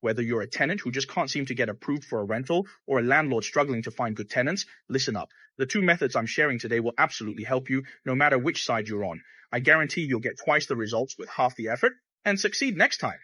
Whether you're a tenant who just can't seem to get approved for a rental or a landlord struggling to find good tenants, listen up. The two methods I'm sharing today will absolutely help you no matter which side you're on. I guarantee you'll get twice the results with half the effort and succeed next time.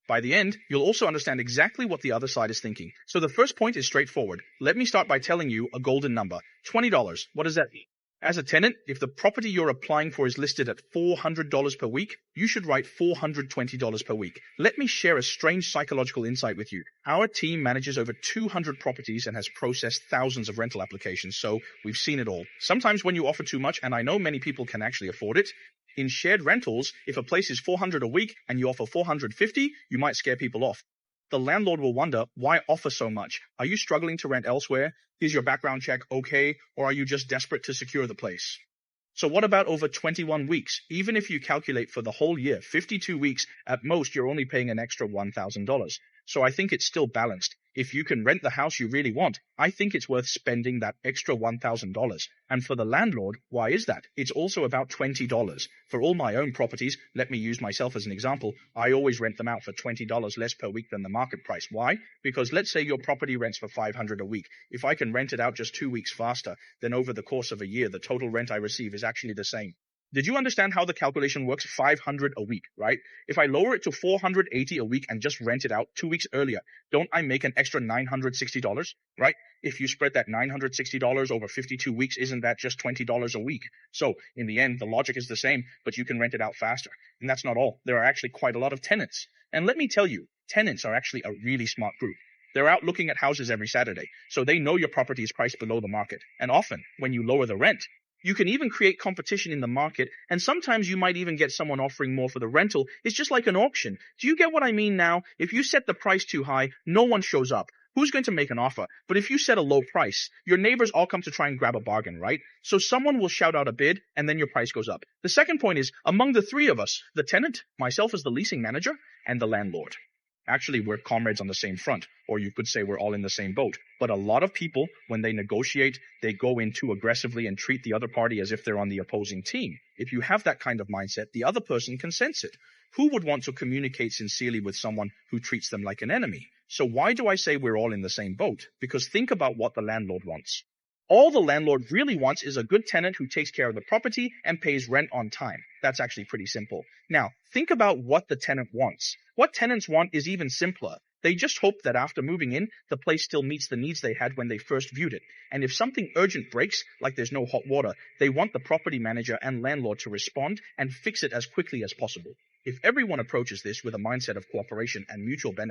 By the end, you'll also understand exactly what the other side is thinking. So the first point is straightforward. Let me start by telling you a golden number. $20. What does that mean? As a tenant, if the property you're applying for is listed at $400 per week, you should write $420 per week. Let me share a strange psychological insight with you. Our team manages over 200 properties and has processed thousands of rental applications, so we've seen it all. Sometimes when you offer too much, and I know many people can actually afford it, in shared rentals, if a place is $400 a week and you offer $450, you might scare people off. The landlord will wonder, why offer so much? Are you struggling to rent elsewhere? Is your background check okay? Or are you just desperate to secure the place? So what about over 21 weeks? Even if you calculate for the whole year, 52 weeks, at most you're only paying an extra $1,000. So I think it's still balanced. If you can rent the house you really want, I think it's worth spending that extra $1,000. And for the landlord, why is that? It's also about $20. For all my own properties, let me use myself as an example, I always rent them out for $20 less per week than the market price. Why? Because let's say your property rents for $500 a week. If I can rent it out just 2 weeks faster, then over the course of a year, the total rent I receive is actually the same. Did you understand how the calculation works? $500 a week, right? If I lower it to $480 a week and just rent it out 2 weeks earlier, don't I make an extra $960, right? If you spread that $960 over 52 weeks, isn't that just $20 a week? So in the end, the logic is the same, but you can rent it out faster. And that's not all. There are actually quite a lot of tenants. And let me tell you, tenants are actually a really smart group. They're out looking at houses every Saturday, so they know your property is priced below the market. And often, when you lower the rent, you can even create competition in the market, and sometimes you might even get someone offering more for the rental. It's just like an auction. Do you get what I mean now? If you set the price too high, no one shows up. Who's going to make an offer? But if you set a low price, your neighbors all come to try and grab a bargain, right? So someone will shout out a bid, and then your price goes up. The second point is, among the three of us, the tenant, myself as the leasing manager, and the landlord. Actually, we're comrades on the same front, or you could say we're all in the same boat. But a lot of people, when they negotiate, they go in too aggressively and treat the other party as if they're on the opposing team. If you have that kind of mindset, the other person can sense it. Who would want to communicate sincerely with someone who treats them like an enemy? So why do I say we're all in the same boat? Because think about what the landlord wants. All the landlord really wants is a good tenant who takes care of the property and pays rent on time. That's actually pretty simple. Now, think about what the tenant wants. What tenants want is even simpler. They just hope that after moving in, the place still meets the needs they had when they first viewed it. And if something urgent breaks, like there's no hot water, they want the property manager and landlord to respond and fix it as quickly as possible. If everyone approaches this with a mindset of cooperation and mutual benefit,